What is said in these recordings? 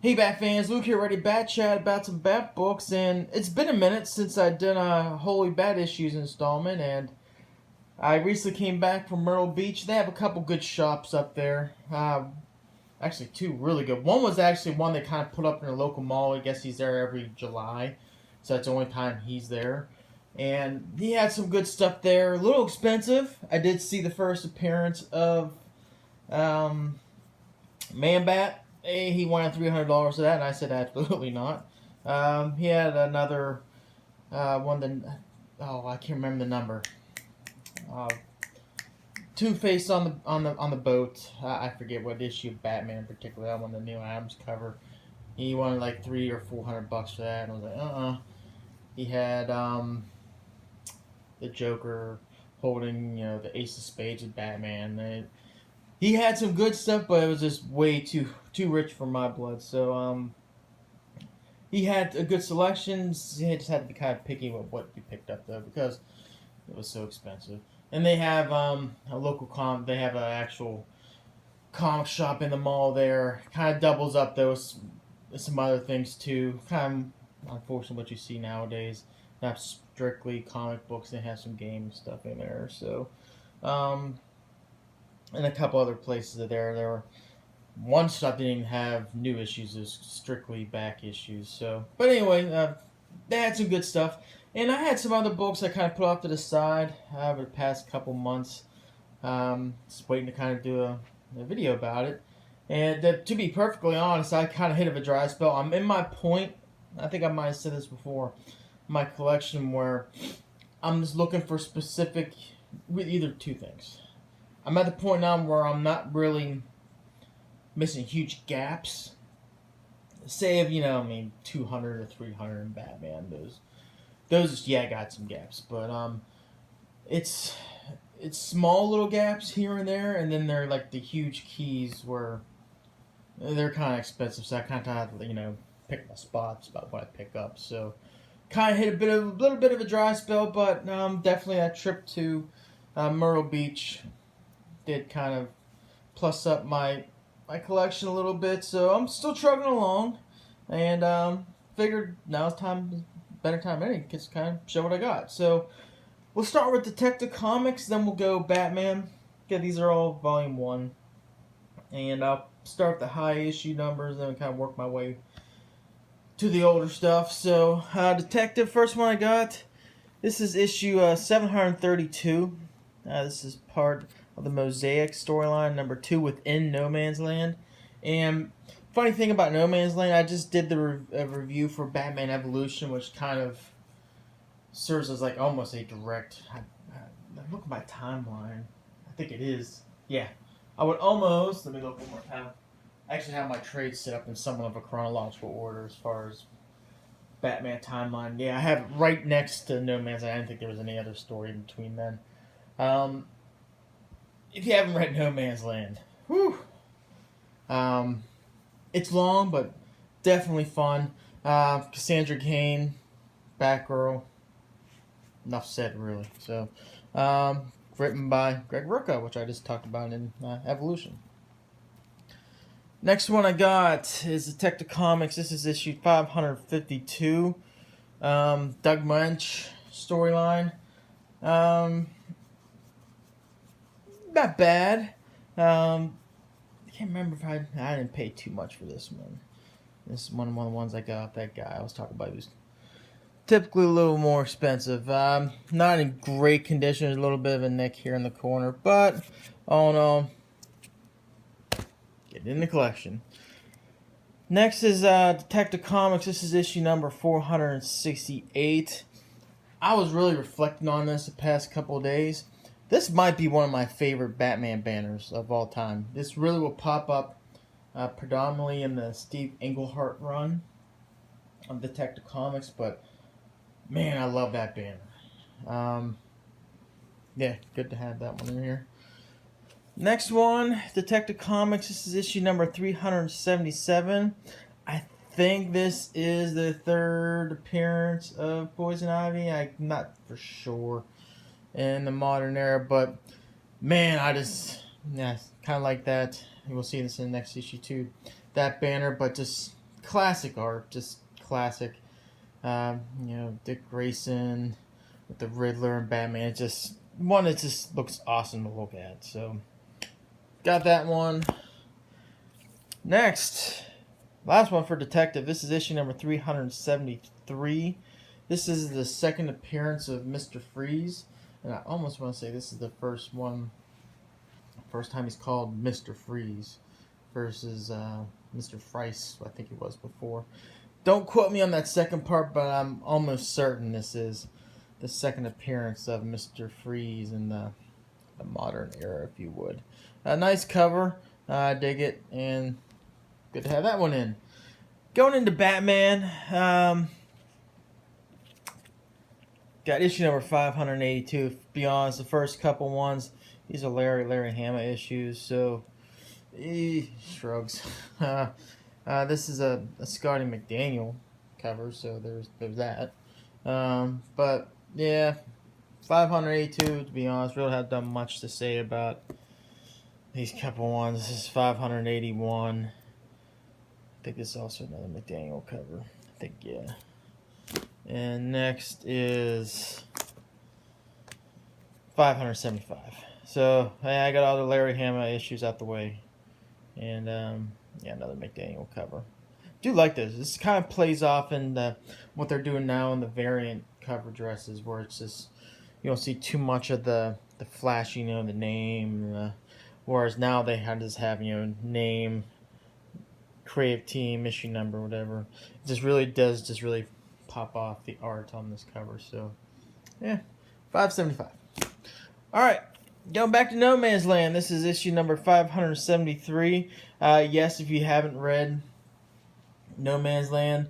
Hey Bat fans, Luke here ready to Bat Chat about some Bat books, and it's been a minute since I did a Holy Bat Issues installment, and I recently came back from Myrtle Beach. They have a couple good shops up there. Actually, two really good. One was actually one they kind of put up in a local mall. I guess he's there every July, so that's the only time he's there. And he had some good stuff there. A little expensive. I did see the first appearance of um, Man Bat. He wanted $300 for that, and I said absolutely not. He had another one. I can't remember the number. Uh, Two Face on the boat. I forget what issue of Batman in particular. That one, the Neil Adams cover. He wanted like $300 or $400 for that, and I was like, He had the Joker holding the Ace of Spades with Batman. He had some good stuff, but it was just way too rich for my blood. So he had a good selection. He just had to be kind of picky with what he picked up though, because it was so expensive. And they have a local They have an actual comic shop in the mall there. Kind of doubles up though with some other things too. Kind of unfortunately what you see nowadays. Not strictly comic books. They have some game stuff in there. So. And a couple other places there. There were one shop didn't even have new issues; it was strictly back issues. So, but anyway, they had some good stuff, and I had some other books I kind of put off to the side over the past couple months. Just waiting to kind of do a video about it. And to be perfectly honest, I kind of hit of a dry spell. I'm in my point. I think I might have said this before. My collection where I'm just looking for specific, with either two things. I'm at the point now where I'm not really missing huge gaps. Save, 200 or 300 in Batman. Those, yeah, got some gaps, but it's small little gaps here and there, and then they're like the huge keys where they're kind of expensive, so I kind of have to, pick my spots about what I pick up. So, kind of hit a little bit of a dry spell, but definitely that trip to Myrtle Beach did kind of plus up my collection a little bit, so I'm still trucking along, and figured now's better time than any to kind of show what I got. So we'll start with Detective Comics, then we'll go Batman. Okay, these are all Volume 1, and I'll start with the high issue numbers, then kind of work my way to the older stuff. So Detective, first one I got. This is issue 732. This is part of the Mosaic storyline, number 2 within No Man's Land. And funny thing about No Man's Land, I just did the review for Batman Evolution, which kind of serves as like almost a direct. Look at my timeline. I think it is. Yeah, I would almost. Let me look one more time. I actually have my trades set up in somewhat of a chronological order as far as Batman timeline. Yeah, I have it right next to No Man's Land. I didn't think there was any other story in between then. If you haven't read No Man's Land, whew, it's long, but definitely fun. Cassandra Cain, Batgirl, enough said, really. So, written by Greg Rucka, which I just talked about in Evolution. Next one I got is Detective Comics. This is issue 552. Doug Munch storyline. Not bad. I can't remember if I didn't pay too much for this one. This is one of the ones I got. That guy I was talking about, he was typically a little more expensive. Not in great condition. There's a little bit of a nick here in the corner, but all in all, get in the collection. Next is Detective Comics. This is issue number 468. I was really reflecting on this the past couple of days. This might be one of my favorite Batman banners of all time. This really will pop up predominantly in the Steve Englehart run of Detective Comics, but man, I love that banner. Yeah, good to have that one in here. Next one, Detective Comics. This is issue number 377. I think this is the third appearance of Poison Ivy. I'm not for sure in the modern era, but man, kind of like that. We'll see this in the next issue too. That banner, but just classic art, just classic. Dick Grayson with the Riddler and Batman. It just looks awesome to look at. So got that one. Next, last one for Detective. This is issue number 373. This is the second appearance of Mr. Freeze, and I almost want to say this is the first time he's called Mr. Freeze versus Mr. Freeze, I think he was before. Don't quote me on that second part, but I'm almost certain this is the second appearance of Mr. Freeze in the modern era, if you would. A nice cover. I dig it, and good to have that one in. Going into Batman, got issue number 582. To be honest, the first couple ones, these are Larry Hama issues, so shrugs. This is a Scotty McDaniel cover, so there's that. But yeah, 582. To be honest, really haven't done much to say about these couple ones. This is 581. I think this is also another McDaniel cover. I think, yeah. And next is 575. So yeah, I got all the Larry Hama issues out the way, and yeah, another McDaniel cover. Do like this. This kind of plays off in what they're doing now in the variant cover dresses, where it's just you don't see too much of the flashy, the name. Whereas now they just have name, creative team, issue number, whatever. It just really does really pop off the art on this cover. So yeah, 575. All right. Going back to No Man's Land, this is issue number 573. Yes, if you haven't read No Man's Land,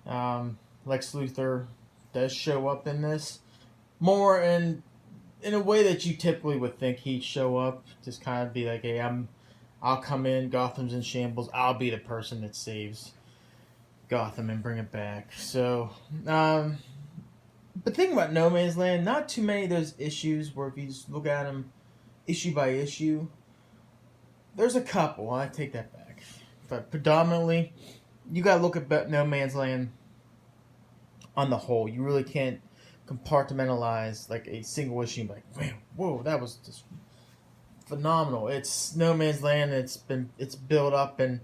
Lex Luthor does show up in this. More in a way that you typically would think he'd show up. Just kind of be like, hey, I'll come in, Gotham's in shambles, I'll be the person that saves Gotham and bring it back. So, but think about No Man's Land, not too many of those issues where if you just look at them issue by issue, there's a couple, I take that back. But predominantly, you gotta look at No Man's Land on the whole. You really can't compartmentalize like a single issue and be like, man, whoa, that was just phenomenal. It's No Man's Land, it's built up and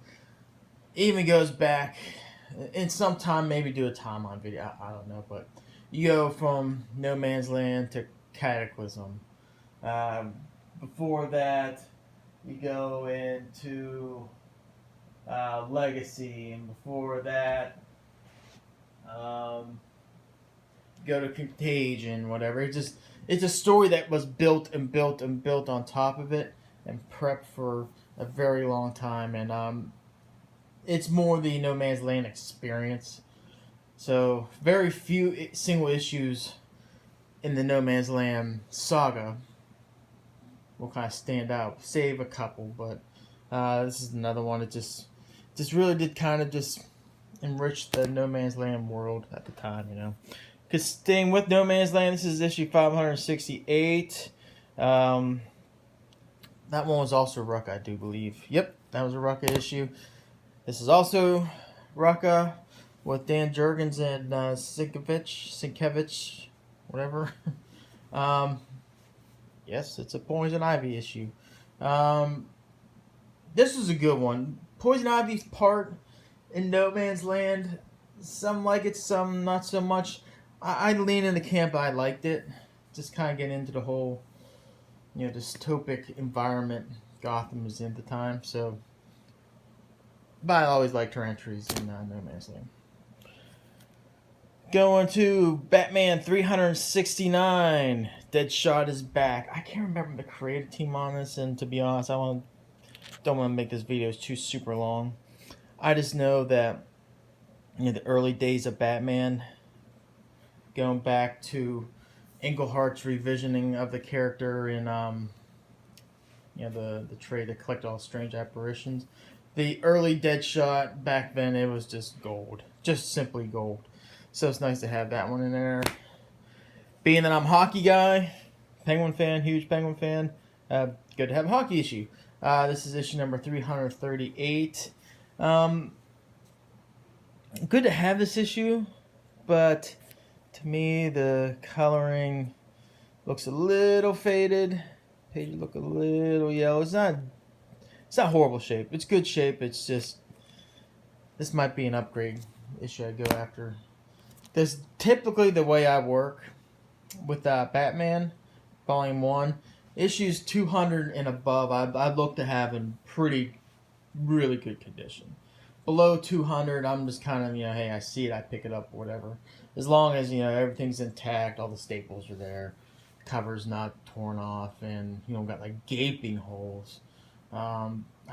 even goes back in some time, maybe do a timeline video, I don't know, but you go from No Man's Land to Cataclysm. Before that, you go into Legacy, and before that, go to Contagion, whatever. It's a story that was built and built and built on top of it and prepped for a very long time, and it's more the No Man's Land experience. So very few single issues in the No Man's Land saga will kind of stand out. Save a couple, but this is another one that just really did kind of just enrich the No Man's Land world at the time, Because staying with No Man's Land, this is issue 568. That one was also Rucka, I do believe. Yep, that was a Rucka issue. This is also Rucka with Dan Jurgens and Sienkiewicz, whatever. Yes, it's a Poison Ivy issue. This is a good one. Poison Ivy's part in No Man's Land, some like it, some not so much. I lean in the camp I liked it. Just kind of getting into the whole, dystopic environment Gotham was in at the time. So, but I always liked her entries in No Man's Land. Going to Batman 369. Deadshot is back. I can't remember the creative team on this, and to be honest, don't want to make this video too super long. I just know that the early days of Batman, going back to Englehart's revisioning of the character in the trade that collect all strange apparitions. The early Deadshot back then, it was just gold, just simply gold. So it's nice to have that one in there. Being that I'm a hockey guy, Penguin fan, huge Penguin fan, good to have a hockey issue. This is issue number 338. good to have this issue, but to me the coloring looks a little faded. Pages look a little yellow. It's not horrible shape. It's good shape. It's just this might be an upgrade issue I go after. This typically the way I work with Batman Volume 1. Issues 200 and above, I'd look to have in really good condition. Below 200, I'm just kind of, hey, I see it, I pick it up, whatever. As long as, everything's intact, all the staples are there, cover's not torn off, and, got like gaping holes. I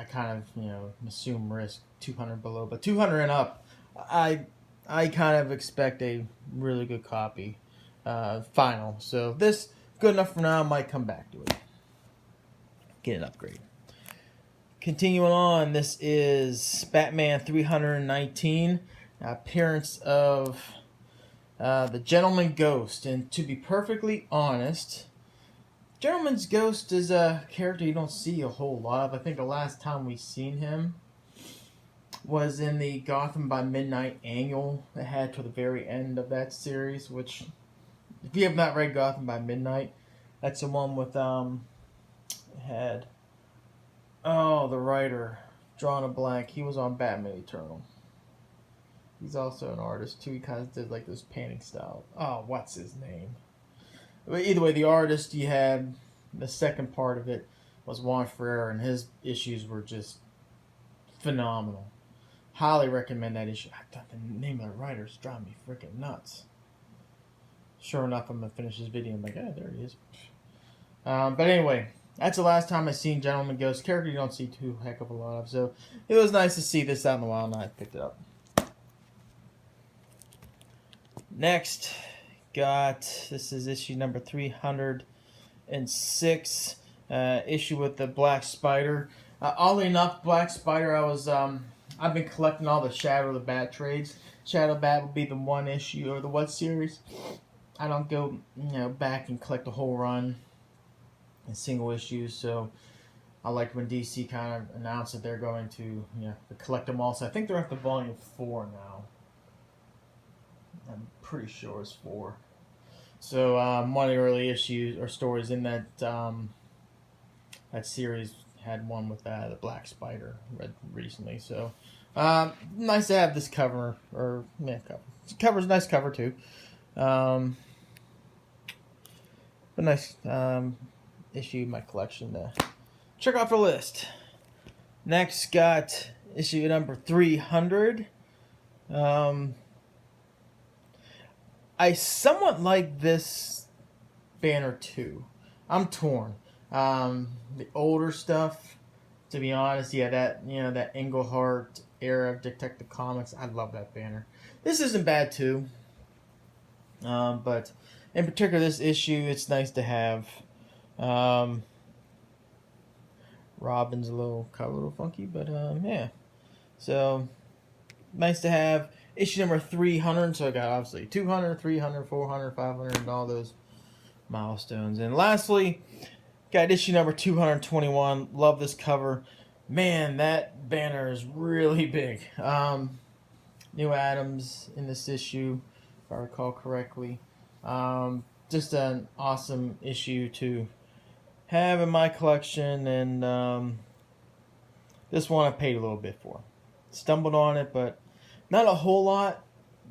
kind of, assume risk 200 below. But 200 and up, I kind of expect a really good copy. Final. So this good enough for now. I might come back to it. Get an upgrade. Continuing on, this is Batman 319, appearance of the Gentleman Ghost. And to be perfectly honest, Gentleman's Ghost is a character you don't see a whole lot of. I think the last time we seen him was in the Gotham by Midnight annual that had to the very end of that series, which, if you have not read Gotham by Midnight, that's the one with had the writer, drawing a blank. He was on Batman Eternal. He's also an artist too. He kind of did like this painting style. Oh, what's his name? But either way, the artist you had, the second part of it was Juan Ferrer, and his issues were just phenomenal. Highly recommend that issue. I thought the name of the writer's driving me freaking nuts. Sure enough, I'm going to finish this video. I'm like, there he is. But anyway, that's the last time I seen Gentleman Ghost. Character you don't see too heck of a lot of. So it was nice to see this out in the wild, and I picked it up. Next, this is issue number 306. Issue with the Black Spider. Oddly enough, Black Spider, I've been collecting all the Shadow the Bat trades. Shadow Bat will be the one issue or the one series. I don't go back and collect the whole run in single issues, so I like when DC kind of announced that they're going to collect them all. So I think they're up to volume 4 now. I'm pretty sure it's 4. So one of the early issues or stories in that that series had one with the Black Spider read recently. So nice to have this cover, cover. Cover's a nice cover too. A nice issue in my collection to check off the list. Next, got issue number 300. I somewhat like this banner too. I'm torn. The older stuff, to be honest, that Englehart era of Detective Comics, I love that banner. This isn't bad too. But in particular, this issue, it's nice to have. Robin's a little funky, but yeah. So nice to have issue number 300. So I got obviously 200, 300, 400, 500, and all those milestones. And lastly, got issue number 221. Love this cover. Man, that banner is really big. New Adams in this issue, if I recall correctly. Just an awesome issue to have in my collection, and this one I paid a little bit for. Stumbled on it, but not a whole lot,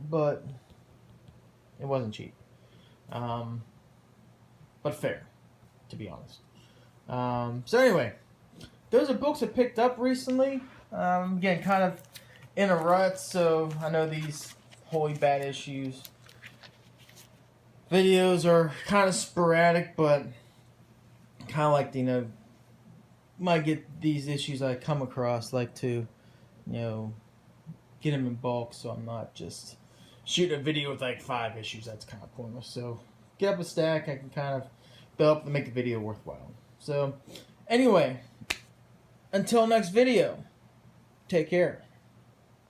but it wasn't cheap. But fair, to be honest. So anyway, those are books I picked up recently. Again, kind of in a rut, so I know these Holy Bad issues videos are kind of sporadic, but kind of like, might get these issues I come across, like to, get them in bulk, so I'm not just shooting a video with like 5 issues. That's kind of pointless. So get up a stack, I can kind of build up to make the video worthwhile. So anyway, until next video, take care.